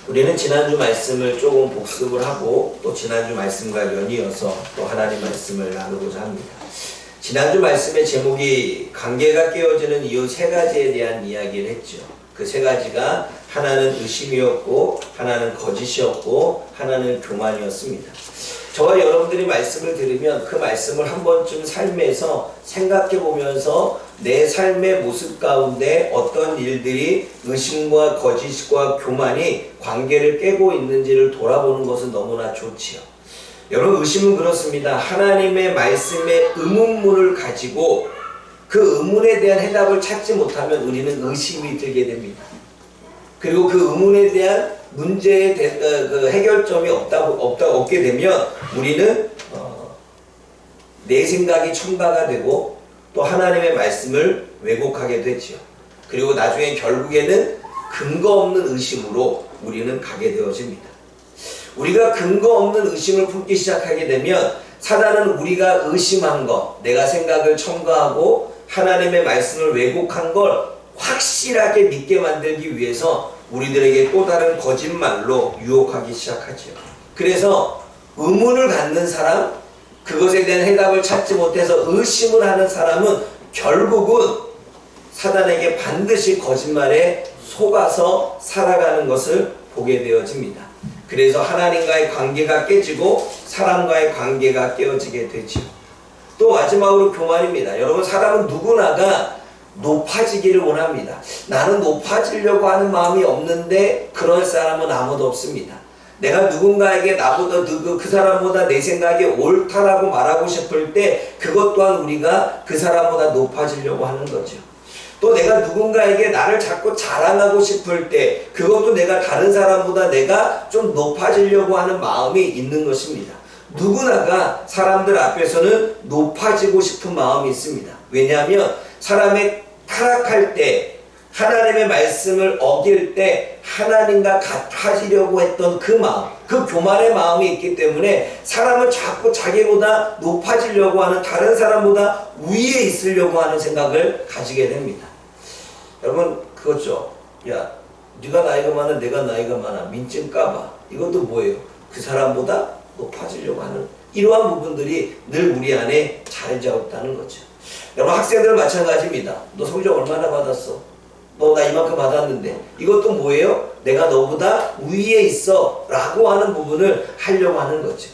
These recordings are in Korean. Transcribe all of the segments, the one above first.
우리는 지난주 말씀을 조금 복습을 하고 또 지난주 말씀과 연이어서 또 하나님 말씀을 나누고자 합니다. 지난주 말씀의 제목이 관계가 깨어지는 이유 세 가지에 대한 이야기를 했죠. 그 세 가지가 하나는 의심이었고, 하나는 거짓이었고, 하나는 교만이었습니다. 저와 여러분들이 말씀을 들으면 그 말씀을 한 번쯤 삶에서 생각해 보면서 내 삶의 모습 가운데 어떤 일들이 의심과 거짓과 교만이 관계를 깨고 있는지를 돌아보는 것은 너무나 좋지요. 여러분, 의심은 그렇습니다. 하나님의 말씀의 의문문을 가지고 그 의문에 대한 해답을 찾지 못하면 우리는 의심이 들게 됩니다. 그리고 그 의문에 대한 문제의 해결점이 없게 되면 우리는 내 생각이 첨가가 되고 또 하나님의 말씀을 왜곡하게 되죠. 그리고 나중에 결국에는 근거 없는 의심으로 우리는 가게 되어집니다. 우리가 근거 없는 의심을 품기 시작하게 되면 사단은 우리가 의심한 것, 내가 생각을 첨가하고 하나님의 말씀을 왜곡한 걸 확실하게 믿게 만들기 위해서 우리들에게 또 다른 거짓말로 유혹하기 시작하죠. 그래서 의문을 갖는 사람, 그것에 대한 해답을 찾지 못해서 의심을 하는 사람은 결국은 사단에게 반드시 거짓말에 속아서 살아가는 것을 보게 되어집니다. 그래서 하나님과의 관계가 깨지고 사람과의 관계가 깨어지게 되죠. 또 마지막으로 교만입니다. 여러분, 사람은 누구나가 높아지기를 원합니다. 나는 높아지려고 하는 마음이 없는데 그럴 사람은 아무도 없습니다. 내가 누군가에게 나보다 그 사람보다 내 생각이 옳다라고 말하고 싶을 때 그것 또한 우리가 그 사람보다 높아지려고 하는 거죠. 또 내가 누군가에게 나를 자꾸 자랑하고 싶을 때 그것도 내가 다른 사람보다 내가 좀 높아지려고 하는 마음이 있는 것입니다. 누구나가 사람들 앞에서는 높아지고 싶은 마음이 있습니다. 왜냐하면 사람의 타락할 때, 하나님의 말씀을 어길 때 하나님과 같아지려고 했던 그 마음, 그 교만의 마음이 있기 때문에 사람은 자꾸 자기보다 높아지려고 하는, 다른 사람보다 위에 있으려고 하는 생각을 가지게 됩니다. 여러분, 그거죠. 야, 네가 나이가 많아, 내가 나이가 많아, 민증 까봐. 이것도 뭐예요? 그 사람보다 높아지려고 하는 이러한 부분들이 늘 우리 안에 자리 잡았다는 거죠. 여러분, 학생들은 마찬가지입니다. 너 성적 얼마나 받았어? 너 나 이만큼 받았는데. 이것도 뭐예요? 내가 너보다 위에 있어 라고 하는 부분을 하려고 하는 거죠.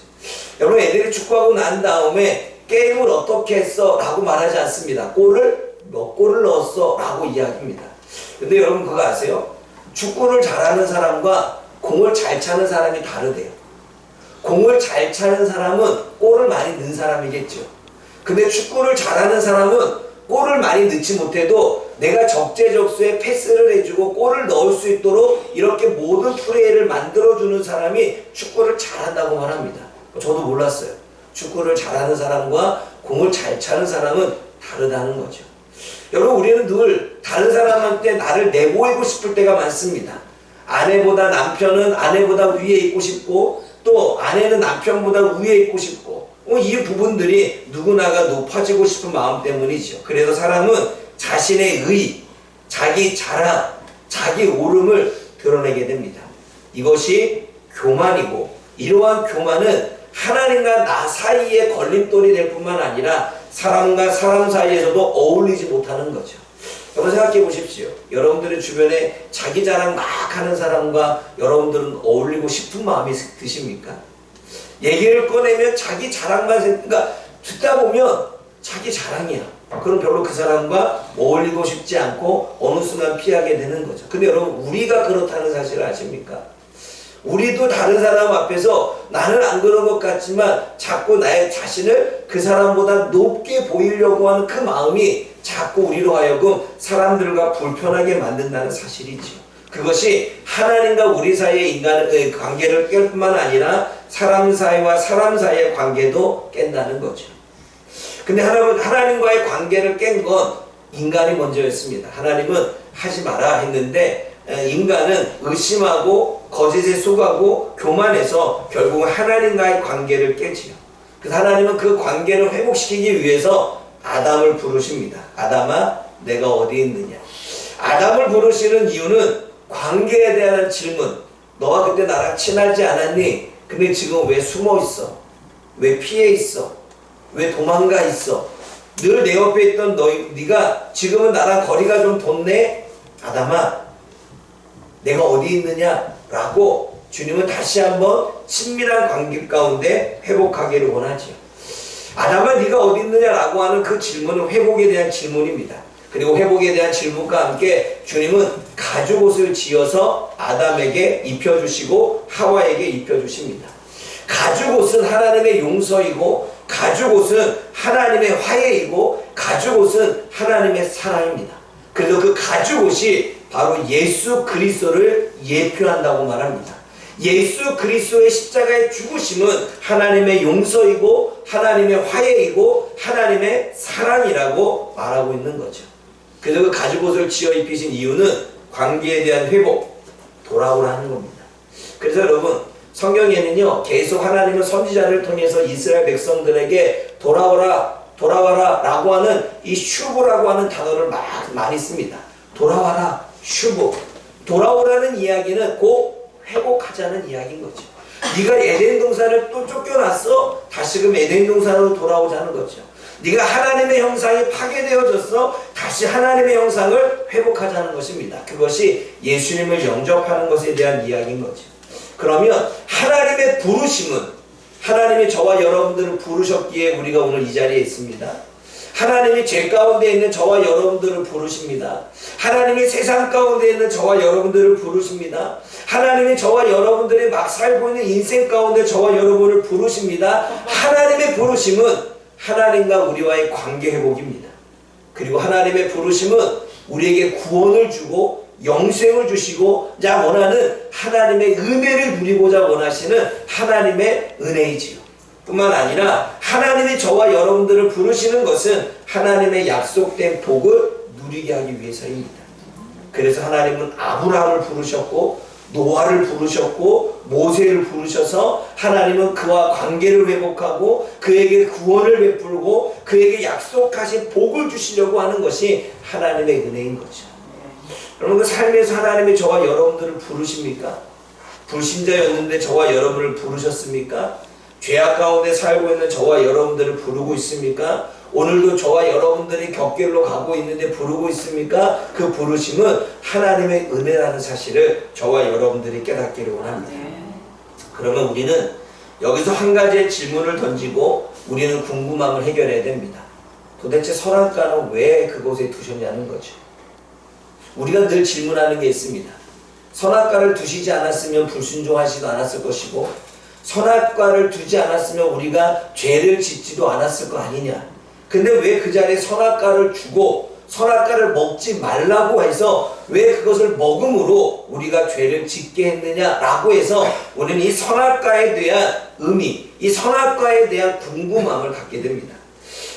여러분, 애들이 축구하고 난 다음에 게임을 어떻게 했어? 라고 말하지 않습니다. 몇 골을 넣었어? 라고 이야기합니다. 근데 여러분, 그거 아세요? 축구를 잘하는 사람과 공을 잘 차는 사람이 다르대요. 공을 잘 차는 사람은 골을 많이 넣은 사람이겠죠. 근데 축구를 잘하는 사람은 골을 많이 넣지 못해도 내가 적재적소에 패스를 해주고 골을 넣을 수 있도록 이렇게 모든 플레이를 만들어주는 사람이 축구를 잘한다고 말합니다. 저도 몰랐어요. 축구를 잘하는 사람과 공을 잘 차는 사람은 다르다는 거죠. 여러분, 우리는 늘 다른 사람한테 나를 내보이고 싶을 때가 많습니다. 아내보다 남편은 아내보다 위에 있고 싶고 또 아내는 남편보다 위에 있고 싶고 이 부분들이 누구나가 높아지고 싶은 마음 때문이죠. 그래서 사람은 자신의 의, 자기 자랑, 자기 오름을 드러내게 됩니다. 이것이 교만이고 이러한 교만은 하나님과 나 사이에 걸림돌이 될 뿐만 아니라 사람과 사람 사이에서도 어울리지 못하는 거죠. 여러분, 생각해 보십시오. 여러분들의 주변에 자기 자랑 막 하는 사람과 여러분들은 어울리고 싶은 마음이 드십니까? 얘기를 꺼내면 자기 자랑만 그러니까 듣다 보면 자기 자랑이야. 그럼 별로 그 사람과 어울리고 싶지 않고 어느 순간 피하게 되는 거죠. 근데 여러분, 우리가 그렇다는 사실을 아십니까? 우리도 다른 사람 앞에서 나는 안 그런 것 같지만 자꾸 나의 자신을 그 사람보다 높게 보이려고 하는 그 마음이 자꾸 우리로 하여금 사람들과 불편하게 만든다는 사실이지요. 그것이 하나님과 우리 사이의 인간의 관계를 깰 뿐만 아니라 사람 사이와 사람 사이의 관계도 깬다는 거죠. 근데 하나님과의 관계를 깬 건 인간이 먼저였습니다. 하나님은 하지 마라 했는데 인간은 의심하고 거짓에 속하고 교만해서 결국 하나님과의 관계를 깨지요. 그래서 하나님은 그 관계를 회복시키기 위해서 아담을 부르십니다. 아담아, 내가 어디 있느냐? 아담을 부르시는 이유는 관계에 대한 질문, 너가 그때 나랑 친하지 않았니? 근데 지금 왜 숨어 있어? 왜 피해 있어? 왜 도망가 있어? 늘 내 옆에 있던 네가 지금은 나랑 거리가 좀 뒀네? 아담아, 내가 어디 있느냐? 라고 주님은 다시 한번 친밀한 관계 가운데 회복하기를 원하지요. 아담아, 네가 어디 있느냐라고 하는 그 질문은 회복에 대한 질문입니다. 그리고 회복에 대한 질문과 함께 주님은 가죽옷을 지어서 아담에게 입혀주시고 하와에게 입혀주십니다. 가죽옷은 하나님의 용서이고, 가죽옷은 하나님의 화해이고, 가죽옷은 하나님의 사랑입니다. 그래서 그 가죽옷이 바로 예수 그리스도를 예표한다고 말합니다. 예수 그리스도의 십자가의 죽으심은 하나님의 용서이고, 하나님의 화해이고, 하나님의 사랑이라고 말하고 있는 거죠. 그래서 그 가죽옷을 지어 입히신 이유는 관계에 대한 회복, 돌아오라는 겁니다. 그래서 여러분, 성경에는요, 계속 하나님은 선지자를 통해서 이스라엘 백성들에게 돌아오라, 돌아와라 라고 하는 이 슈브라고 하는 단어를 많이 씁니다. 돌아와라, 슈브. 돌아오라는 이야기는 곧 회복하자는 이야기인 거죠. 네가 에덴 동산을 또 쫓겨났어? 다시금 에덴 동산으로 돌아오자는 거죠. 네가 하나님의 형상이 파괴되어졌어? 다시 하나님의 형상을 회복하자는 것입니다. 그것이 예수님을 영접하는 것에 대한 이야기인 거죠. 그러면 하나님의 부르심은, 하나님이 저와 여러분들을 부르셨기에 우리가 오늘 이 자리에 있습니다. 하나님이 죄 가운데 있는 저와 여러분들을 부르십니다. 하나님이 세상 가운데 있는 저와 여러분들을 부르십니다. 하나님이 저와 여러분들이 막 살고 있는 인생 가운데 저와 여러분을 부르십니다. 하나님의 부르심은 하나님과 우리와의 관계 회복입니다. 그리고 하나님의 부르심은 우리에게 구원을 주고 영생을 주시고 자 원하는 하나님의 은혜를 누리고자 원하시는 하나님의 은혜이지요. 뿐만 아니라 하나님이 저와 여러분들을 부르시는 것은 하나님의 약속된 복을 누리게 하기 위해서입니다. 그래서 하나님은 아브라함을 부르셨고 노아를 부르셨고 모세를 부르셔서 하나님은 그와 관계를 회복하고 그에게 구원을 베풀고 그에게 약속하신 복을 주시려고 하는 것이 하나님의 은혜인 거죠. 여러분, 그 삶에서 하나님이 저와 여러분들을 부르십니까? 불신자였는데 저와 여러분을 부르셨습니까? 죄악 가운데 살고 있는 저와 여러분들을 부르고 있습니까? 오늘도 저와 여러분들이 격길로 가고 있는데 부르고 있습니까? 그 부르심은 하나님의 은혜라는 사실을 저와 여러분들이 깨닫기를 원합니다. 그러면 우리는 여기서 한 가지의 질문을 던지고 우리는 궁금함을 해결해야 됩니다. 도대체 선악과는 왜 그곳에 두셨냐는 거죠. 우리가 늘 질문하는 게 있습니다. 선악과를 두시지 않았으면 불순종하지도 않았을 것이고 선악과를 두지 않았으면 우리가 죄를 짓지도 않았을 거 아니냐. 근데 왜 그 자리에 선악과를 주고 선악과를 먹지 말라고 해서 왜 그것을 먹음으로 우리가 죄를 짓게 했느냐라고 해서 우리는 이 선악과에 대한 의미, 이 선악과에 대한 궁금함을 갖게 됩니다.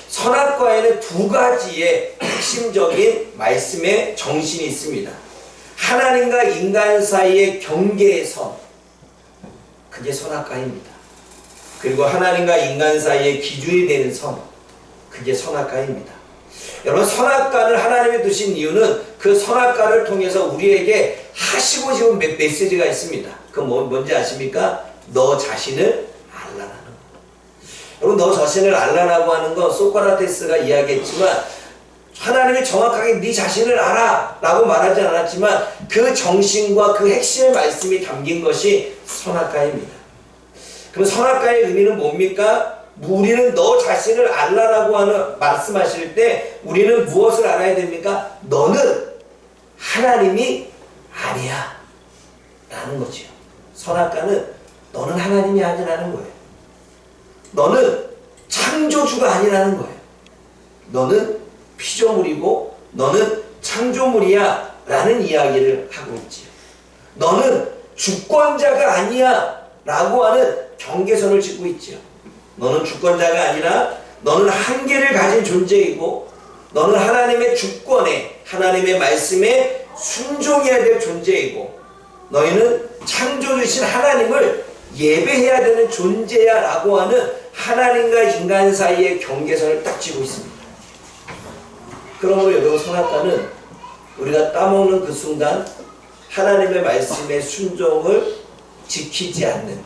선악과에는 두 가지의 핵심적인 말씀의 정신이 있습니다. 하나님과 인간 사이의 경계의 선, 그게 선악과입니다. 그리고 하나님과 인간 사이의 기준이 되는 선, 그게 선악과입니다. 여러분, 선악과를 하나님이 두신 이유는 그 선악과를 통해서 우리에게 하시고 싶은 메시지가 있습니다. 그건 뭔지 아십니까? 너 자신을 알라라는 거. 여러분, 너 자신을 알라라고 하는 건 소크라테스가 이야기했지만 하나님이 정확하게 네 자신을 알아 라고 말하지 않았지만 그 정신과 그 핵심의 말씀이 담긴 것이 선악과입니다. 그럼 선악과의 의미는 뭡니까? 우리는 너 자신을 알라라고 하는 말씀하실 때 우리는 무엇을 알아야 됩니까? 너는 하나님이 아니야 라는 거죠. 선악과는 너는 하나님이 아니라는 거예요. 너는 창조주가 아니라는 거예요. 너는 피조물이고 너는 창조물이야 라는 이야기를 하고 있지요. 너는 주권자가 아니야 라고 하는 경계선을 짓고 있지요. 너는 주권자가 아니라 너는 한계를 가진 존재이고 너는 하나님의 주권에 하나님의 말씀에 순종해야 될 존재이고 너희는 창조주신 하나님을 예배해야 되는 존재야 라고 하는 하나님과 인간 사이의 경계선을 딱 쥐고 있습니다. 그러므로 여러분, 선악과는 우리가 따먹는 그 순간 하나님의 말씀에 순종을 지키지 않는,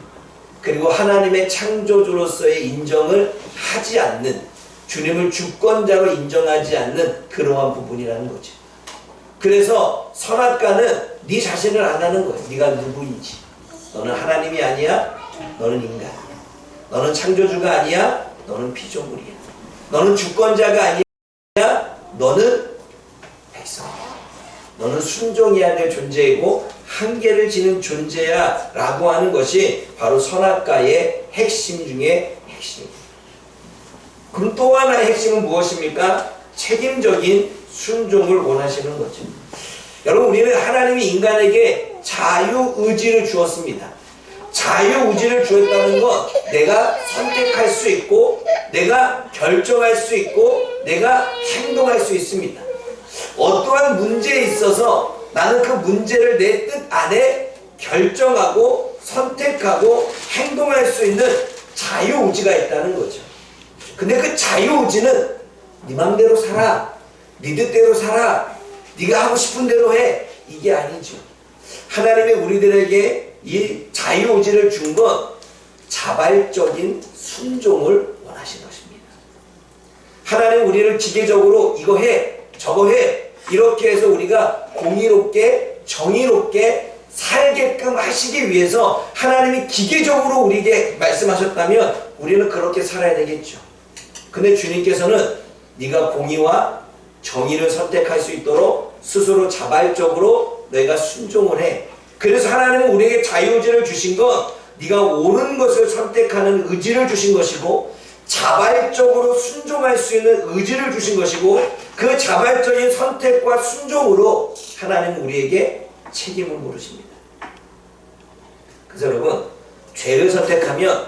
그리고 하나님의 창조주로서의 인정을 하지 않는, 주님을 주권자로 인정하지 않는 그러한 부분이라는 거죠. 그래서 선악과는 네 자신을 안 하는 거예요. 네가 누구인지. 너는 하나님이 아니야. 너는 인간이야. 너는 창조주가 아니야. 너는 피조물이야. 너는 주권자가 아니야. 너는 백성이야. 너는 순종해야 될 존재이고 한계를 지는 존재야 라고 하는 것이 바로 선악과의 핵심 중에 핵심입니다. 그럼 또 하나의 핵심은 무엇입니까? 책임적인 순종을 원하시는 거죠. 여러분, 우리는 하나님이 인간에게 자유의지를 주었습니다. 자유의지를 주었다는 건 내가 선택할 수 있고 내가 결정할 수 있고 내가 행동할 수 있습니다. 어떠한 문제에 있어서 나는 그 문제를 내 뜻 안에 결정하고 선택하고 행동할 수 있는 자유의지가 있다는 거죠. 근데 그 자유의지는 네 맘대로 살아, 네 뜻대로 살아, 네가 하고 싶은 대로 해, 이게 아니죠. 하나님이 우리들에게 이 자유의지를 준 건 자발적인 순종을 원하신 것입니다. 하나님 우리를 기계적으로 이거 해, 저거 해, 이렇게 해서 우리가 공의롭게 정의롭게 살게끔 하시기 위해서 하나님이 기계적으로 우리에게 말씀하셨다면 우리는 그렇게 살아야 되겠죠. 근데 주님께서는 네가 공의와 정의를 선택할 수 있도록 스스로 자발적으로 너희가 순종을 해. 그래서 하나님은 우리에게 자유의지를 주신 건 네가 옳은 것을 선택하는 의지를 주신 것이고 자발적으로 순종할 수 있는 의지를 주신 것이고 그 자발적인 선택과 순종으로 하나님은 우리에게 책임을 물으십니다. 그래서 여러분, 죄를 선택하면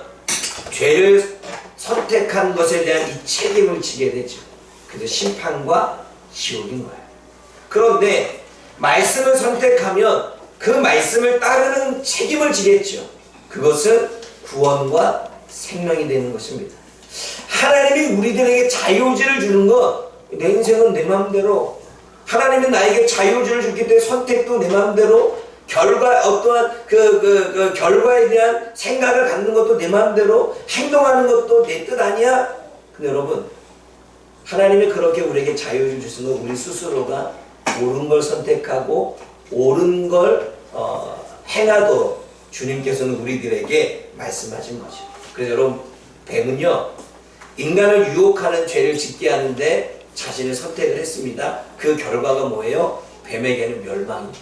죄를 선택한 것에 대한 이 책임을 지게 되죠. 그래서 심판과 지옥인 거예요. 그런데 말씀을 선택하면 그 말씀을 따르는 책임을 지겠죠. 그것은 구원과 생명이 되는 것입니다. 하나님이 우리들에게 자유의지를 주는 건 내 인생은 내 마음대로, 하나님이 나에게 자유의지를 줬기 때문에 선택도 내 마음대로, 어떠한 그 결과에 대한 생각을 갖는 것도 내 마음대로, 행동하는 것도 내 뜻 아니야. 근데 여러분, 하나님이 그렇게 우리에게 자유를 주신 건 우리 스스로가 옳은 걸 선택하고 옳은 걸 행하도록 주님께서는 우리들에게 말씀하신 거죠. 그래서 여러분, 뱀은요, 인간을 유혹하는 죄를 짓게 하는데 자신의 선택을 했습니다. 그 결과가 뭐예요? 뱀에게는 멸망입니다.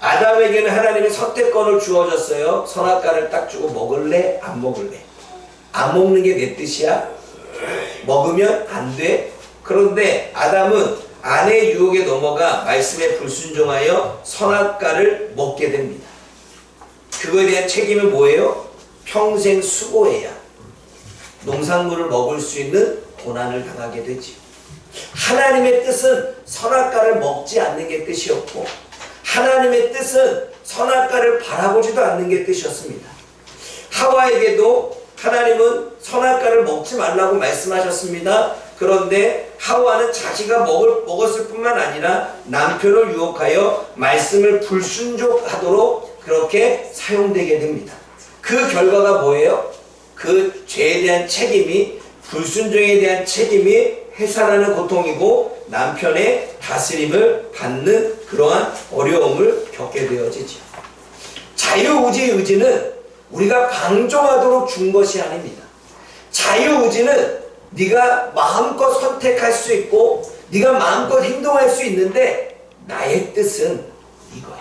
아담에게는 하나님이 선택권을 주어졌어요. 선악과를 딱 주고 먹을래? 안 먹을래? 안 먹는 게 내 뜻이야? 먹으면 안 돼? 그런데 아담은 아내의 유혹에 넘어가 말씀에 불순종하여 선악과를 먹게 됩니다. 그거에 대한 책임은 뭐예요? 평생 수고해야 농산물을 먹을 수 있는 고난을 당하게 되지. 하나님의 뜻은 선악과를 먹지 않는 게 뜻이었고 하나님의 뜻은 선악과를 바라보지도 않는 게 뜻이었습니다. 하와에게도 하나님은 선악과를 먹지 말라고 말씀하셨습니다. 그런데 하와는 자기가 먹었을 뿐만 아니라 남편을 유혹하여 말씀을 불순종하도록 그렇게 사용되게 됩니다. 그 결과가 뭐예요? 그 죄에 대한 책임이, 불순종에 대한 책임이 해산하는 고통이고 남편의 다스림을 받는 그러한 어려움을 겪게 되어지죠. 자유의지의 의지는 우리가 방종하도록 준 것이 아닙니다. 자유의지는 네가 마음껏 선택할 수 있고 네가 마음껏 행동할 수 있는데 나의 뜻은 이거야.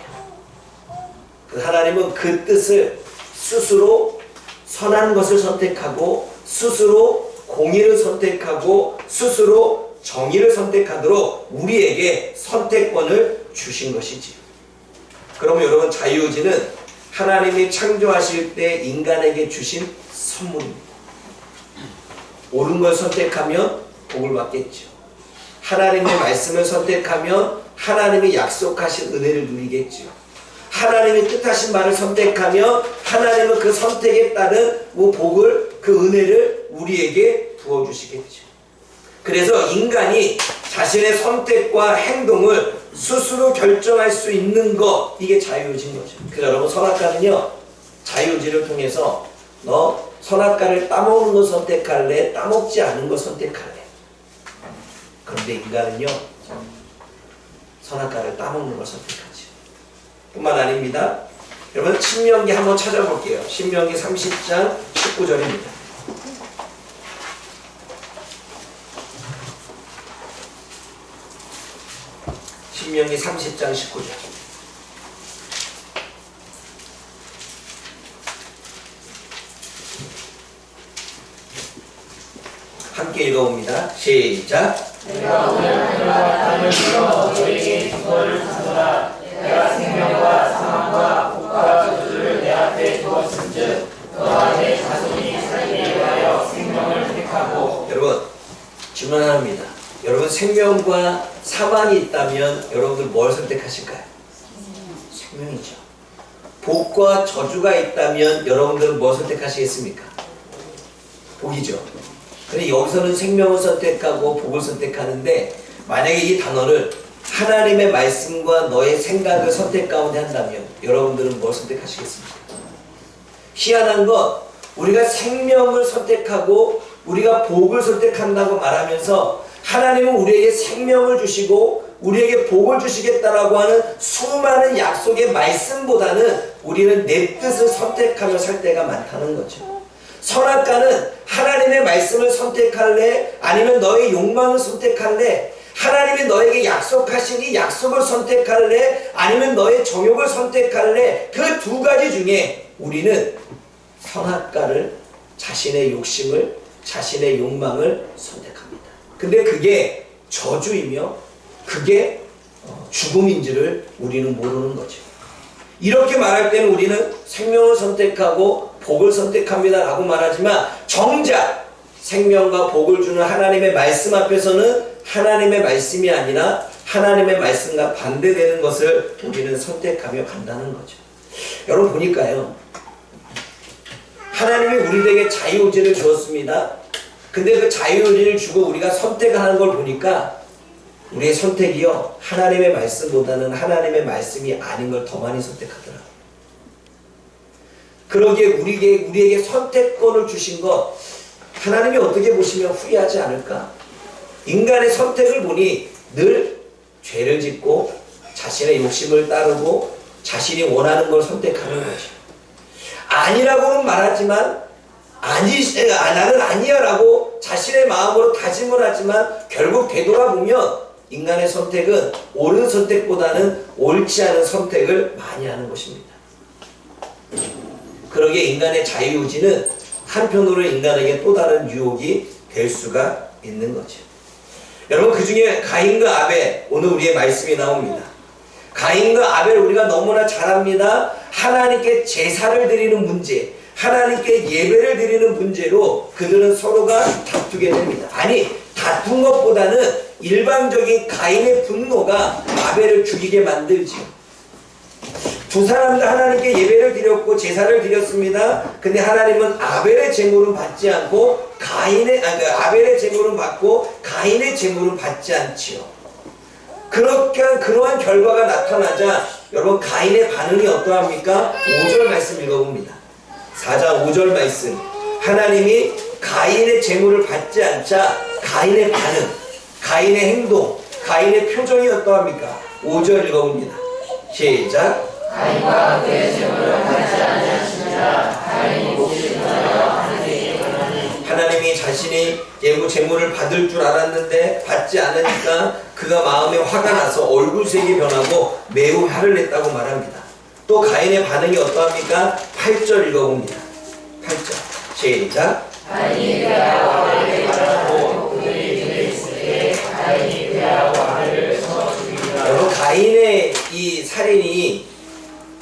그 하나님은 그 뜻을 스스로 선한 것을 선택하고 스스로 공의를 선택하고 스스로 정의를 선택하도록 우리에게 선택권을 주신 것이지요. 그러면 여러분, 자유의지는 하나님이 창조하실 때 인간에게 주신 선물입니다. 옳은 걸 선택하면 복을 받겠죠. 하나님의 말씀을 선택하면 하나님이 약속하신 은혜를 누리겠죠. 하나님이 뜻하신 말을 선택하면 하나님은 그 선택에 따른 복을, 그 은혜를 우리에게 부어주시겠죠. 그래서 인간이 자신의 선택과 행동을 스스로 결정할 수 있는 것, 이게 자유의지인 거죠. 그래서 여러분 선악과는요, 자유의지를 통해서 너 선악과를 따먹는 거 선택할래? 따먹지 않은 거 선택할래? 그런데 인간은요, 선악과를 따먹는 걸 선택하지. 뿐만 아닙니다. 여러분 신명기 한번 찾아볼게요. 신명기 30장 19절입니다. 신명기 30장 19절. 함께 읽어봅니다. 시작. 내가 오늘 하늘과 땅을 불러 너에게 주거를 주노라. 내가 생명과 사망과 복과 저주를 내 앞에 두었은즉 너와 내 자손이 살기 위하여 생명을 택하고. 여러분 질문 하나 합니다. 여러분 생명과 사망이 있다면 여러분들 뭘 선택하실까요? 생명이죠. 복과 저주가 있다면 여러분들은 뭘 선택하시겠습니까? 복이죠. 근데 여기서는 생명을 선택하고 복을 선택하는데, 만약에 이 단어를 하나님의 말씀과 너의 생각을 선택 가운데 한다면 여러분들은 뭘 선택하시겠습니까? 희한한 건 우리가 생명을 선택하고 우리가 복을 선택한다고 말하면서 하나님은 우리에게 생명을 주시고 우리에게 복을 주시겠다라고 하는 수많은 약속의 말씀보다는 우리는 내 뜻을 선택하며 살 때가 많다는 거죠. 선악과는 하나님의 말씀을 선택할래? 아니면 너의 욕망을 선택할래? 하나님이 너에게 약속하신 이 약속을 선택할래? 아니면 너의 정욕을 선택할래? 그 두 가지 중에 우리는 선악과를, 자신의 욕심을, 자신의 욕망을 선택합니다. 근데 그게 저주이며 그게 죽음인지를 우리는 모르는 거죠. 이렇게 말할 때는 우리는 생명을 선택하고 복을 선택합니다 라고 말하지만, 정작 생명과 복을 주는 하나님의 말씀 앞에서는 하나님의 말씀이 아니라 하나님의 말씀과 반대되는 것을 우리는 선택하며 간다는 거죠. 여러분 보니까요, 하나님이 우리에게 자유의지를 주었습니다. 근데 그 자유의지를 주고 우리가 선택하는 걸 보니까 우리의 선택이요, 하나님의 말씀보다는 하나님의 말씀이 아닌 걸 더 많이 선택하더라고요. 그러기에 우리에게 선택권을 주신 것, 하나님이 어떻게 보시면 후회하지 않을까? 인간의 선택을 보니 늘 죄를 짓고 자신의 욕심을 따르고 자신이 원하는 걸 선택하는 거죠. 아니라고는 말하지만 나는 아니야 라고 자신의 마음으로 다짐을 하지만 결국 되돌아보면 인간의 선택은 옳은 선택보다는 옳지 않은 선택을 많이 하는 것입니다. 그러기에 인간의 자유의지는 한편으로 인간에게 또 다른 유혹이 될 수가 있는 거죠. 여러분 그 중에 가인과 아벨, 오늘 우리의 말씀이 나옵니다. 가인과 아벨 우리가 너무나 잘 압니다. 하나님께 제사를 드리는 문제, 하나님께 예배를 드리는 문제로 그들은 서로가 다투게 됩니다. 아니, 다툰 것보다는 일방적인 가인의 분노가 아벨을 죽이게 만들지요. 두 사람 다 하나님께 예배를 드렸고 제사를 드렸습니다. 근데 하나님은 아벨의 제물은 받지 않고 아벨의 제물은 받고 가인의 제물은 받지 않지요. 그러한 결과가 나타나자 여러분 가인의 반응이 어떠합니까? 5절 말씀 읽어봅니다. 4장 5절 말씀. 하나님이 가인의 제물을 받지 않자 가인의 반응, 가인의 행동, 가인의 표정이 어떠합니까? 5절 읽어봅니다. 시작. 가인과 그의 제물을 받지 아니하시니라. 가인이 몹시 분하여 하나님께 원하니. 하나님이 자신이 예물 제물을 받을 줄 알았는데 받지 않으니까 그가 마음에 화가 나서 얼굴색이 변하고 매우 화를 냈다고 말합니다. 또 가인의 반응이 어떠합니까? 8절 읽어봅니다. 8절 시작. 가인이 그야와 아벨에게 말하고 그들이 집에 있을 때 가인이 그야와 아벨을 쳐 죽이니라. 여러분 가인의 이 살인이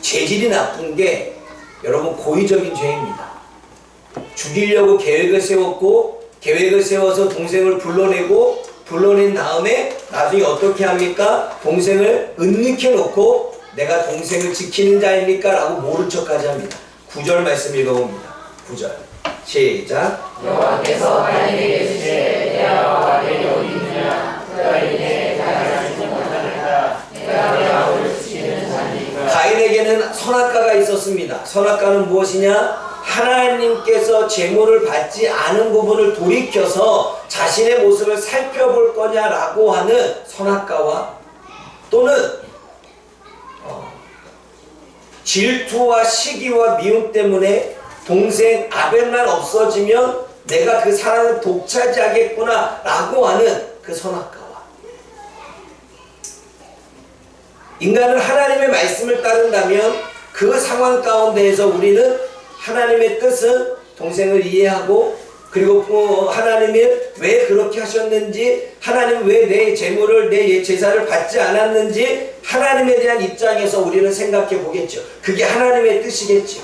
죄질이 나쁜 게 여러분 고의적인 죄입니다. 죽이려고 계획을 세웠고 계획을 세워서 동생을 불러낸 다음에 나중에 어떻게 합니까? 동생을 은닉해 놓고 내가 동생을 지키는 자입니까? 라고 모른 척까지 합니다. 9절 말씀 읽어봅니다. 9절 시작. 여호와께서 가인에게 이르시되 그야와 아벨이 어디 있느냐? 그가 이내 나를 알지 못하느니라. 가인에게는 선악과가 있었습니다. 선악과는 무엇이냐? 하나님께서 제물을 받지 않은 부분을 돌이켜서 자신의 모습을 살펴볼 거냐라고 하는 선악과와, 또는 질투와 시기와 미움 때문에 동생 아벨만 없어지면 내가 그 사랑을 독차지하겠구나 라고 하는 그 선악과와, 인간은 하나님의 말씀을 따른다면 그 상황 가운데에서 우리는 하나님의 뜻은 동생을 이해하고, 그리고 하나님이 왜 그렇게 하셨는지, 하나님 왜 내 재물을, 내 제사를 받지 않았는지 하나님에 대한 입장에서 우리는 생각해 보겠죠. 그게 하나님의 뜻이겠죠.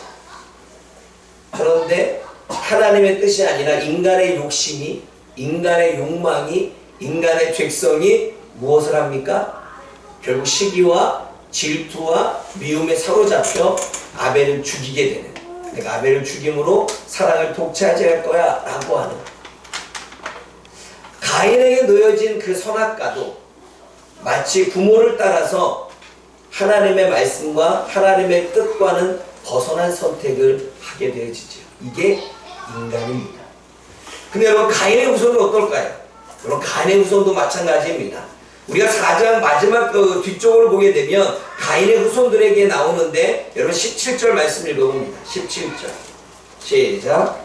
그런데 하나님의 뜻이 아니라 인간의 욕심이, 인간의 욕망이, 인간의 죄성이 무엇을 합니까? 결국 시기와 질투와 미움에 사로잡혀 아벨을 죽이게 되는, 내가 아벨을 죽임으로 사랑을 독차지할 거야 라고 하는, 가인에게 놓여진 그 선악과도 마치 부모를 따라서 하나님의 말씀과 하나님의 뜻과는 벗어난 선택을 하게 되어지죠. 이게 인간입니다. 근데 여러분, 가인의 후손은 어떨까요? 여러분, 가인의 후손도 마찬가지입니다. 우리가 4장 마지막 뒤쪽으로 보게 되면 가인의 후손들에게 나오는데, 여러분 17절 말씀 읽어봅니다. 17절 시작.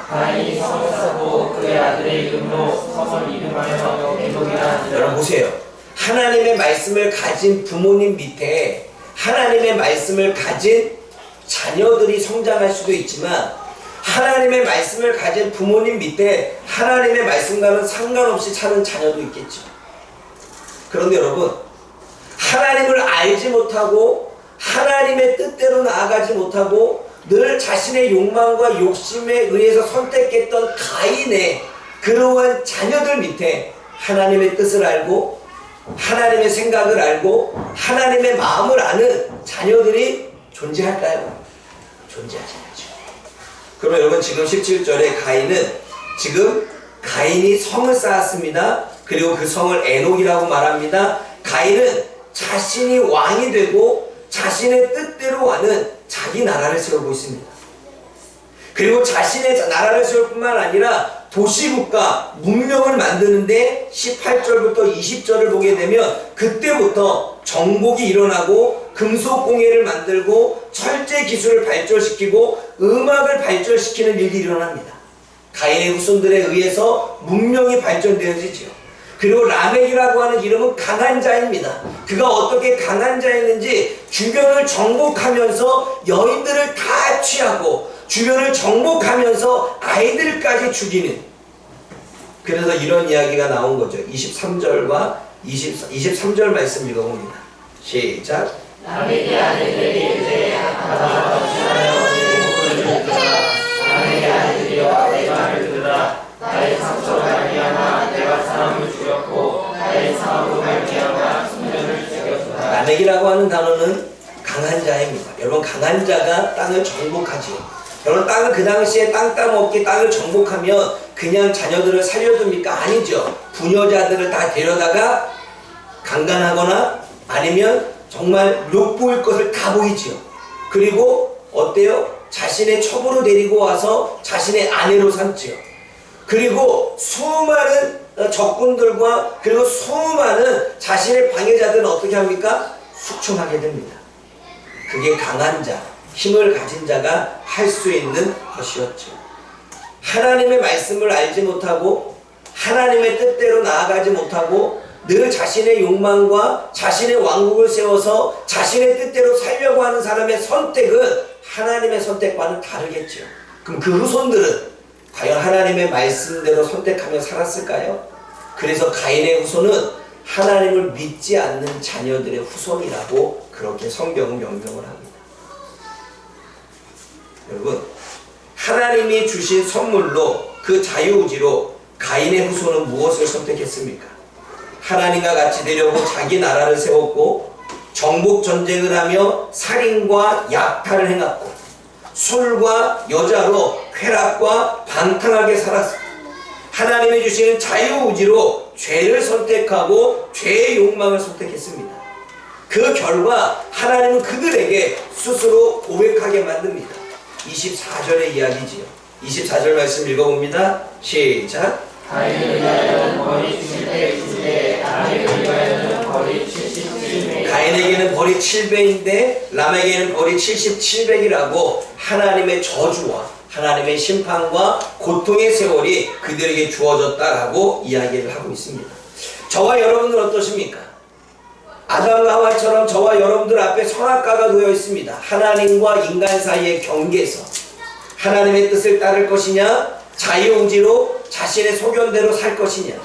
가인이 성을 쌓고 그의 아들의 이름으로 성을 이름하여 에녹이라. 여러분 보세요. 하나님의 말씀을 가진 부모님 밑에 하나님의 말씀을 가진 자녀들이 성장할 수도 있지만, 하나님의 말씀을 가진 부모님 밑에 하나님의 말씀과는 상관없이 사는 자녀도 있겠죠. 그런데 여러분, 하나님을 알지 못하고 하나님의 뜻대로 나아가지 못하고 늘 자신의 욕망과 욕심에 의해서 선택했던 가인의 그러한 자녀들 밑에 하나님의 뜻을 알고 하나님의 생각을 알고 하나님의 마음을 아는 자녀들이 존재할까요? 존재하지 않죠. 그럼 여러분, 지금 17절에 가인은, 지금 가인이 성을 쌓았습니다. 그리고 그 성을 에녹이라고 말합니다. 가인은 자신이 왕이 되고 자신의 뜻대로 하는 자기 나라를 세우고 있습니다. 그리고 자신의 나라를 세울 뿐만 아니라 도시국가, 문명을 만드는데 18절부터 20절을 보게 되면 그때부터 정복이 일어나고 금속공예를 만들고 철제 기술을 발전시키고 음악을 발전시키는 일이 일어납니다. 가인의 후손들에 의해서 문명이 발전되어지죠. 그리고 라멕이라고 하는 이름은 강한 자입니다. 그가 어떻게 강한 자였는지, 주변을 정복하면서 여인들을 다 취하고 주변을 정복하면서 아이들까지 죽이는, 그래서 이런 이야기가 나온 거죠. 23절과 23절 말씀 읽어봅니다. 시작. 라멕의 아들들이 이제 라멕의 아들들이여, 내 말을 들으라. 나의 상처로 말미암아 내가 사람을 죽였고 나의 상함으로 말미암아 순전을 죽였다. 라멕이라고 하는 단어는 강한 자입니다. 여러분, 강한 자가 땅을 정복하지요. 여러분, 땅은 그 당시에 땅 따먹기, 땅을 정복하면 그냥 자녀들을 살려둡니까? 아니죠. 부녀자들을 다 데려다가 강간하거나 아니면 정말 욕보일 것을 다 보이지요. 그리고 어때요? 자신의 첩으로 데리고 와서 자신의 아내로 삼지요. 그리고 수많은 적군들과 그리고 수많은 자신의 방해자들은 어떻게 합니까? 숙청하게 됩니다. 그게 강한 자, 힘을 가진 자가 할 수 있는 것이었죠. 하나님의 말씀을 알지 못하고 하나님의 뜻대로 나아가지 못하고 늘 자신의 욕망과 자신의 왕국을 세워서 자신의 뜻대로 살려고 하는 사람의 선택은 하나님의 선택과는 다르겠죠. 그럼 그 후손들은 과연 하나님의 말씀대로 선택하며 살았을까요? 그래서 가인의 후손은 하나님을 믿지 않는 자녀들의 후손이라고 그렇게 성경은 명명을 합니다. 여러분, 하나님이 주신 선물로, 그 자유의지로 가인의 후손은 무엇을 선택했습니까? 하나님과 같이 되려고 자기 나라를 세웠고 정복 전쟁을 하며 살인과 약탈을 행했고 술과 여자로 쾌락과 방탕하게 살았습니다. 하나님이 주시는 자유의지로 죄를 선택하고 죄의 욕망을 선택했습니다. 그 결과 하나님은 그들에게 스스로 고백하게 만듭니다. 24절의 이야기지요. 24절 말씀 읽어봅니다. 시작. 가인을 위하여는 벌이 700에 람에게 위하여는 벌이 77배. 가인에게는 벌이 7배인데 람에게는 벌이 77백이라고 하나님의 저주와 하나님의 심판과 고통의 세월이 그들에게 주어졌다라고 이야기를 하고 있습니다. 저와 여러분들 어떠십니까? 아담과 하와처럼 저와 여러분들 앞에 선악과가 놓여 있습니다. 하나님과 인간 사이의 경계에서 하나님의 뜻을 따를 것이냐, 자유의지로 자신의 소견대로 살 것이냐.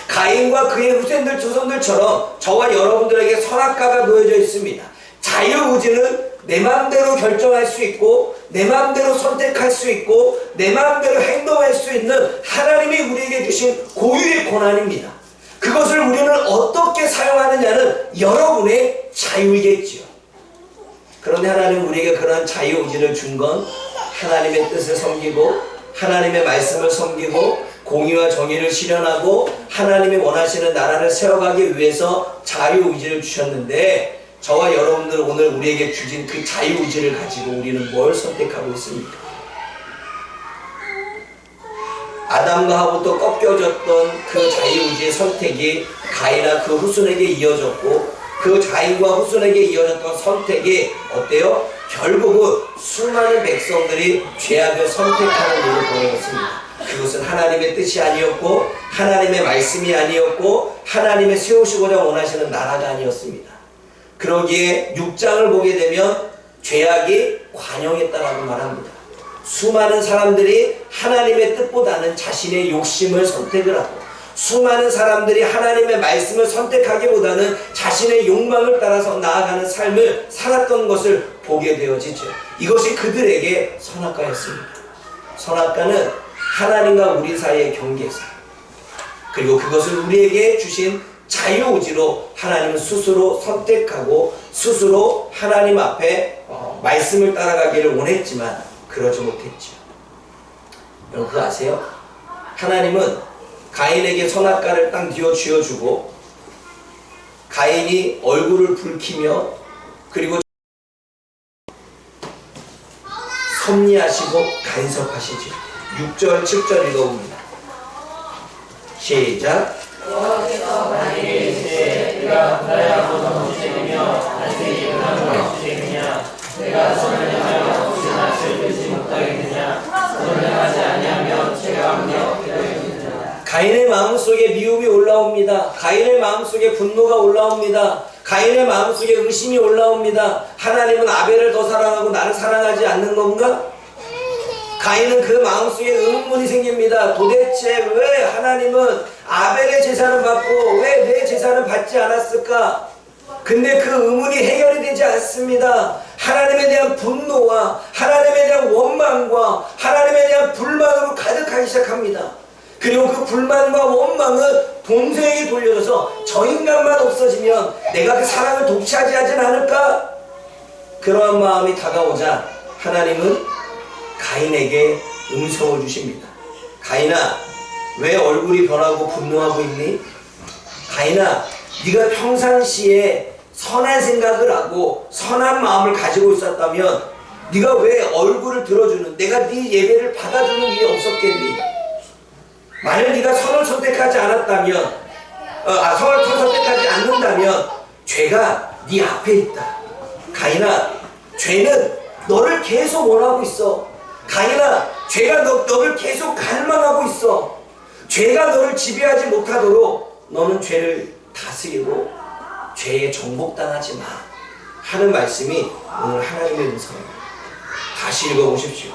가인과 그의 후손들 조선들처럼 저와 여러분들에게 선악과가 놓여져 있습니다. 자유의지는 내 마음대로 결정할 수 있고 내 마음대로 선택할 수 있고 내 마음대로 행동할 수 있는 하나님이 우리에게 주신 고유의 권한입니다. 그것을 우리는 어떻게 사용하느냐는 여러분의 자유이겠지요. 그런데 하나님 우리에게 그런 자유의지를 준 건 하나님의 뜻을 섬기고 하나님의 말씀을 섬기고 공의와 정의를 실현하고 하나님이 원하시는 나라를 세워가기 위해서 자유의지를 주셨는데 저와 여러분들 오늘 우리에게 주신 그 자유의지를 가지고 우리는 뭘 선택하고 있습니까? 아담과 하와부터 꺾여졌던 그 자유의지의 선택이 가인과 그 후손에게 이어졌고 그 가인과 후손에게 이어졌던 선택이 어때요? 결국은 수많은 백성들이 죄악을 선택하는 일을 보내었습니다. 그것은 하나님의 뜻이 아니었고 하나님의 말씀이 아니었고 하나님의 세우시고자 원하시는 나라가 아니었습니다. 그러기에 6장을 보게 되면 죄악이 관영했다라고 말합니다. 수많은 사람들이 하나님의 뜻보다는 자신의 욕심을 선택을 하고 수많은 사람들이 하나님의 말씀을 선택하기보다는 자신의 욕망을 따라서 나아가는 삶을 살았던 것을 보게 되어지죠. 이것이 그들에게 선악과였습니다. 선악과는 하나님과 우리 사이의 경계에서 그리고 그것을 우리에게 주신 자유의지로 하나님은 스스로 선택하고 스스로 하나님 앞에 말씀을 따라가기를 원했지만 그러지 못했죠. 여러분 그거 아세요? 하나님은 가인에게 선악과를 딱 쥐어주고 가인이 얼굴을 붉히며 그리고 섭리하시고 간섭하시죠. 6절 7절 읽어봅니다. 시작. 여호와께서 만일에 이르시되 내가 그라야고 너무 주제이며 안색이 그나무 주제이냐 내가 선을 행하여 혹시 낯을 들지 못하겠느냐 선을 행하지 아니하면 죄가 무력 되겠느냐. 가인의 마음속에 미움이 올라옵니다. 가인의 마음속에 분노가 올라옵니다. 가인의 마음속에 의심이 올라옵니다. 하나님은 아벨을 더 사랑하고 나를 사랑하지 않는 건가? 가인은 그 마음속에 의문이 생깁니다. 도대체 왜 하나님은 아벨의 제사는 받고 왜 내 제사는 받지 않았을까? 근데 그 의문이 해결이 되지 않습니다. 하나님에 대한 분노와 하나님에 대한 원망과 하나님에 대한 불만으로 가득하기 시작합니다. 그리고 그 불만과 원망은 동생에게 돌려져서 저 인간만 없어지면 내가 그 사랑을 독차지하진 않을까? 그러한 마음이 다가오자 하나님은 가인에게 음성을 주십니다. 가인아, 왜 얼굴이 변하고 분노하고 있니? 가인아, 네가 평상시에 선한 생각을 하고 선한 마음을 가지고 있었다면 네가 왜 얼굴을 들어주는 내가 네 예배를 받아주는 일이 없었겠니? 만약 네가 선을 선택하지 않았다면 선을 선택하지 않는다면 죄가 네 앞에 있다. 가인아, 죄는 너를 계속 원하고 있어. 가인아, 죄가 너를 계속 갈망하고 있어. 죄가 너를 지배하지 못하도록 너는 죄를 다스리고 죄에 정복당하지 마 하는 말씀이 오늘 하나님의 음성입니다. 다시 읽어보십시오.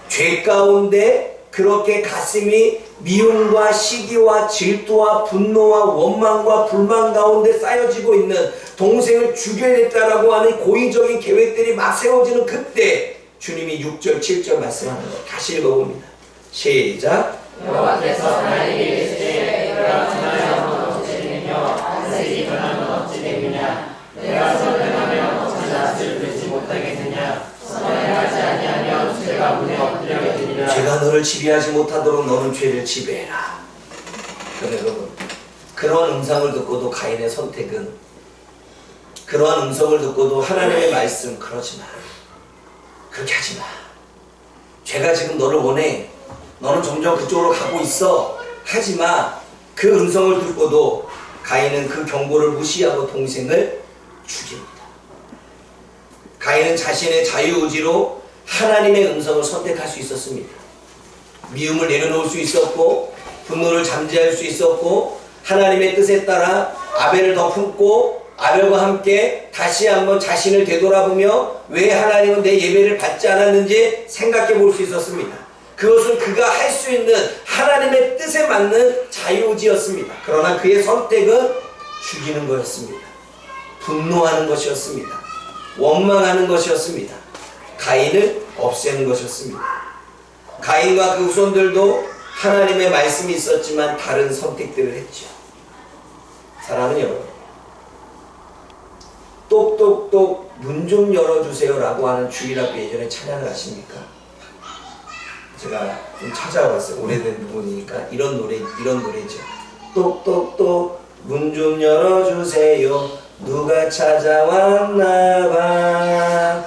죄 가운데 그렇게 가슴이 미움과 시기와 질투와 분노와 원망과 불만 가운데 쌓여지고 있는 동생을 죽여야겠다라고 하는 고의적인 계획들이 막 세워지는 그때 주님이 6절 7절 말씀하는 거 다시 읽어봅니다. 시작. 여호와께서 나에게 이르시되 내가 분하여 어찌 되며 안색이 변하면 어찌 되느냐 내가 선을 행하면 어찌 낯을 들지 못하겠느냐 선을 행하지 아니하면 죄가 문에 엎드려겠느냐. 죄가 너를 지배하지 못하도록 너는 죄를 지배해라. 그런데 여러분, 그러한 음성을 듣고도 가인의 선택은, 그러한 음성을 듣고도 하나님의 말씀, 그러지 마, 그렇게 하지 마, 죄가 지금 너를 원해, 너는 점점 그쪽으로 가고 있어, 하지 마, 그 음성을 듣고도 가인은 그 경고를 무시하고 동생을 죽입니다. 가인은 자신의 자유의지로 하나님의 음성을 선택할 수 있었습니다. 미움을 내려놓을 수 있었고, 분노를 잠재할 수 있었고, 하나님의 뜻에 따라 아벨을 더 품고 아벨과 함께 다시 한번 자신을 되돌아보며 왜 하나님은 내 예배를 받지 않았는지 생각해 볼 수 있었습니다. 그것은 그가 할 수 있는 하나님의 뜻에 맞는 자유의지였습니다. 그러나 그의 선택은 죽이는 거였습니다. 분노하는 것이었습니다. 원망하는 것이었습니다. 가인을 없애는 것이었습니다. 가인과 그 후손들도 하나님의 말씀이 있었지만 다른 선택들을 했죠. 사랑하는 여러분, 똑똑똑 문 좀 열어주세요 라고 하는 주일학교 예전에 찬양을 아십니까? 제가 좀 찾아왔어요. 오래된 부분이니까 이런 노래죠. 똑똑똑 문 좀 열어주세요, 누가 찾아왔나봐.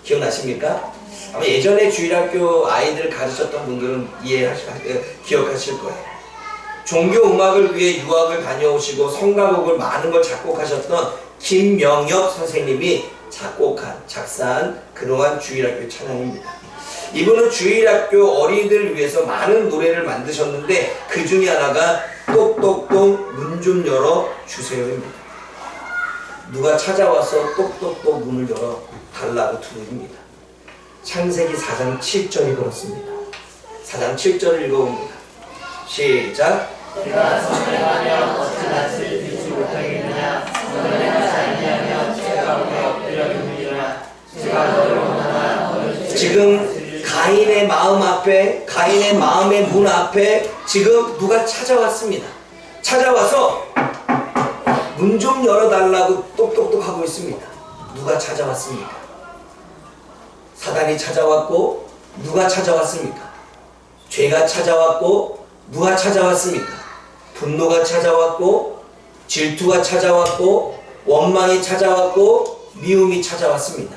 기억나십니까? 아마 예전에 주일학교 아이들 가르쳤던 분들은 기억하실 거예요. 종교 음악을 위해 유학을 다녀오시고 성가곡을 많은 걸 작곡하셨던 김명엽 선생님이 작사한 그러한 주일학교 찬양입니다. 이분은 주일학교 어린이들을 위해서 많은 노래를 만드셨는데 그 중에 하나가 똑똑똑 문 좀 열어 주세요입니다. 누가 찾아와서 똑똑똑 문을 열어 달라고 두드립니다. 창세기 4장 7절이 그렇습니다. 4장 7절을 읽어봅니다. 시작. 내가 선행하며 어찌 낯을 듣지 못하겠느냐. 선행하지 아니하며 죄가 오게 엎드려겠느니라. 죄가 너를 원하나 너를 지금 가인의 마음 앞에, 가인의 마음의 문 앞에 지금 누가 찾아왔습니다. 찾아와서 문 좀 열어달라고 똑똑똑 하고 있습니다. 누가 찾아왔습니까? 사단이 찾아왔고 누가 찾아왔습니까? 죄가 찾아왔고 누가 찾아왔습니까? 분노가 찾아왔고 질투가 찾아왔고 원망이 찾아왔고 미움이 찾아왔습니다.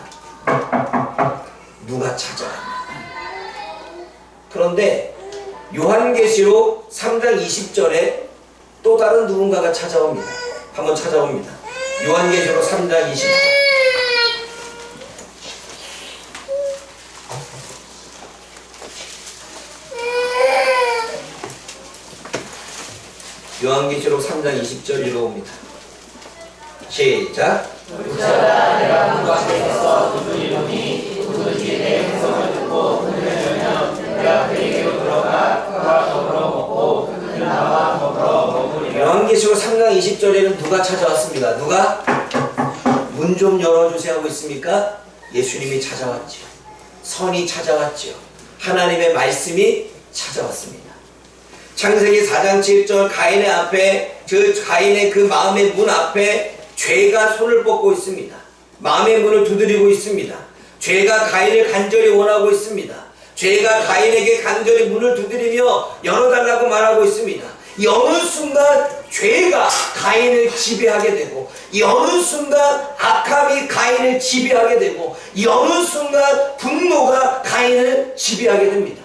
누가 찾아왔나? 그런데 요한계시록 3장 20절에 또 다른 누군가가 찾아옵니다. 한번 찾아옵니다. 요한계시록 3장 20절. 요한계시록 3장 20절 읽어봅니다. 시작. 어찌하다 내가 문 밖에서 두드리노니 누구든지 내 음성을 듣고 문을 열면 내가 그에게로 들어가 그와 더불어 먹고 그는 나와 더불어 먹으리라. 요한계시록 3장 20절에는 누가 찾아왔습니다. 누가? 문 좀 열어주세요 하고 있습니까? 예수님이 찾아왔죠. 선이 찾아왔죠. 하나님의 말씀이 찾아왔습니다. 창세기 4장 7절 가인의 앞에, 가인의 그 마음의 문 앞에 죄가 손을 뻗고 있습니다. 마음의 문을 두드리고 있습니다. 죄가 가인을 간절히 원하고 있습니다. 죄가 가인에게 간절히 문을 두드리며 열어달라고 말하고 있습니다. 이 어느 순간 죄가 가인을 지배하게 되고, 이 어느 순간 악함이 가인을 지배하게 되고, 이 어느 순간 분노가 가인을 지배하게 됩니다.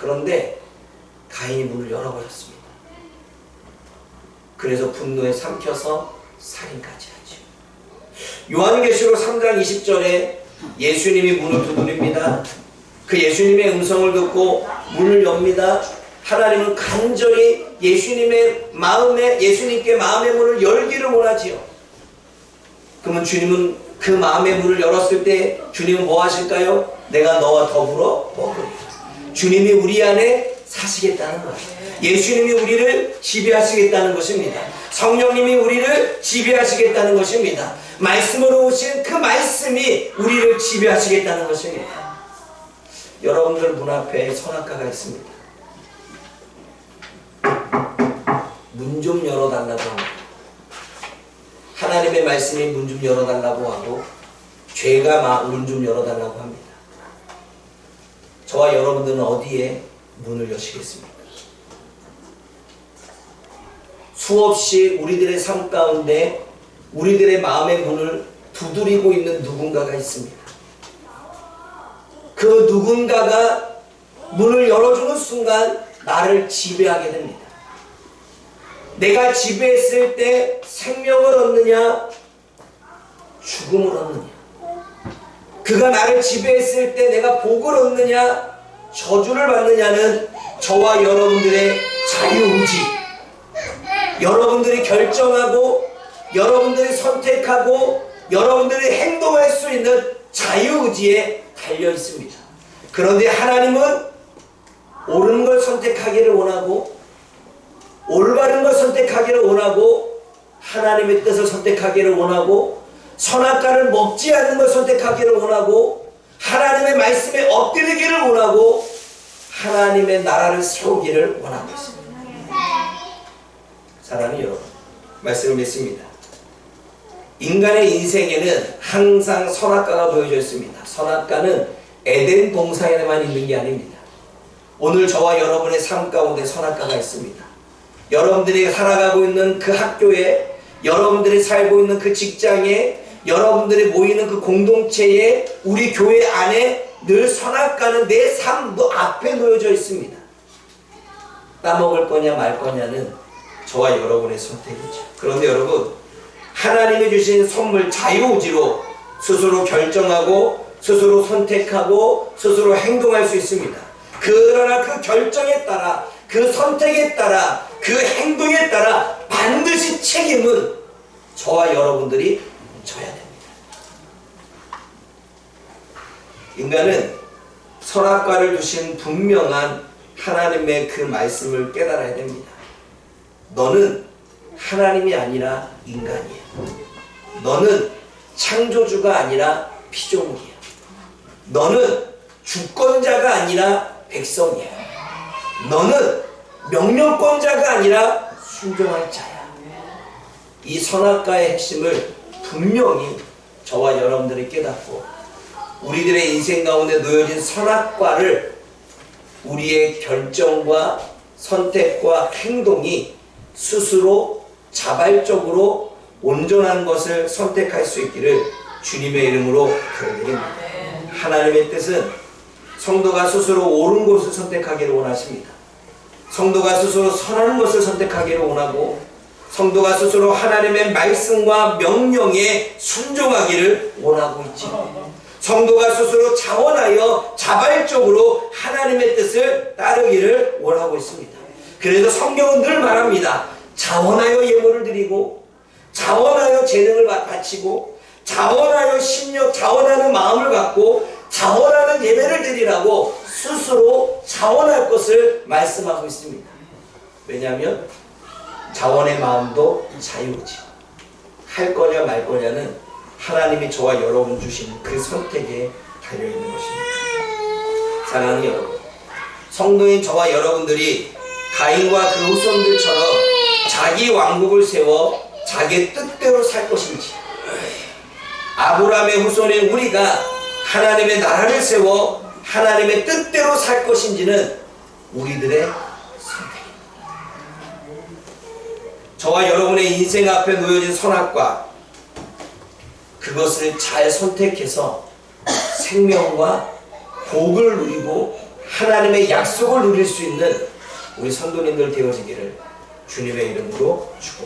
그런데 가인이 문을 열어버렸습니다. 그래서 분노에 삼켜서 살인까지 하죠. 요한계시록 3장 20절에 예수님이 문을 두드립니다. 그 예수님의 음성을 듣고 문을 엽니다. 하나님은 간절히 예수님께 마음의 문을 열기를 원하지요. 그러면 주님은 그 마음의 문을 열었을 때 주님은 뭐 하실까요? 내가 너와 더불어 먹으리라. 주님이 우리 안에 사시겠다는 거예요. 예수님이 우리를 지배하시겠다는 것입니다. 성령님이 우리를 지배하시겠다는 것입니다. 말씀으로 오신 그 말씀이 우리를 지배하시겠다는 것입니다. 여러분들 문 앞에 선악과가 있습니다. 문 좀 열어달라고 합니다. 하나님의 말씀이 문 좀 열어달라고 하고 죄가 문 좀 열어달라고 합니다. 저와 여러분들은 어디에 문을 여시겠습니까? 수없이 우리들의 삶 가운데 우리들의 마음의 문을 두드리고 있는 누군가가 있습니다. 그 누군가가 문을 열어주는 순간 나를 지배하게 됩니다. 내가 지배했을 때 생명을 얻느냐, 죽음을 얻느냐. 그가 나를 지배했을 때 내가 복을 얻느냐, 저주를 받느냐는 저와 여러분들의 자유의지, 여러분들이 결정하고 여러분들이 선택하고 여러분들이 행동할 수 있는 자유의지에 달려 있습니다. 그런데 하나님은 옳은 걸 선택하기를 원하고 올바른 걸 선택하기를 원하고 하나님의 뜻을 선택하기를 원하고 선악과를 먹지 않는 걸 선택하기를 원하고 하나님의 말씀에 엎드리기를 원하고 하나님의 나라를 세우기를 원하고 있습니다. 사랑하는 여러분, 말씀을 믿습니다. 인간의 인생에는 항상 선악과가 놓여져 있습니다. 선악과는 에덴 동산에만 있는 게 아닙니다. 오늘 저와 여러분의 삶 가운데 선악과가 있습니다. 여러분들이 살아가고 있는 그 학교에, 여러분들이 살고 있는 그 직장에, 여러분들이 모이는 그 공동체에, 우리 교회 안에 늘 선악과는 내 삶 앞에 놓여져 있습니다. 따먹을 거냐 말 거냐는 저와 여러분의 선택이죠. 그런데 여러분, 하나님이 주신 선물 자유의지로 스스로 결정하고 스스로 선택하고 스스로 행동할 수 있습니다. 그러나 그 결정에 따라, 그 선택에 따라, 그 행동에 따라 반드시 책임은 저와 여러분들이 져야 됩니다. 인간은 선악과를 주신 분명한 하나님의 그 말씀을 깨달아야 됩니다. 너는 하나님이 아니라 인간이야. 너는 창조주가 아니라 피조물이야. 너는 주권자가 아니라 백성이야. 너는 명령권자가 아니라 순종할 자야. 이 선악과의 핵심을 분명히 저와 여러분들이 깨닫고 우리들의 인생 가운데 놓여진 선악과를 우리의 결정과 선택과 행동이 스스로 자발적으로 온전한 것을 선택할 수 있기를 주님의 이름으로 기도드립니다. 하나님의 뜻은 성도가 스스로 옳은 것을 선택하기를 원하십니다. 성도가 스스로 선한 것을 선택하기를 원하고 성도가 스스로 하나님의 말씀과 명령에 순종하기를 원하고 있지요. 성도가 스스로 자원하여 자발적으로 하나님의 뜻을 따르기를 원하고 있습니다. 그래서 성경은 늘 말합니다. 자원하여 예물을 드리고 자원하여 재능을 바치고 자원하여 심력, 자원하는 마음을 갖고 자원하는 예배를 드리라고 스스로 자원할 것을 말씀하고 있습니다. 왜냐하면 자원의 마음도 자유지. 할 거냐 말 거냐는 하나님이 저와 여러분 주신 그 선택에 달려있는 것입니다. 사랑하는 여러분, 성도인 저와 여러분들이 가인과 그 후손들처럼 자기 왕국을 세워 자기 뜻대로 살 것인지, 아브라함의 후손인 우리가 하나님의 나라를 세워 하나님의 뜻대로 살 것인지는 우리들의 선택입니다. 저와 여러분의 인생 앞에 놓여진 선악과, 그것을 잘 선택해서 생명과 복을 누리고 하나님의 약속을 누릴 수 있는 우리 성도님들 되어지기를 주님의 이름으로 축복합니다.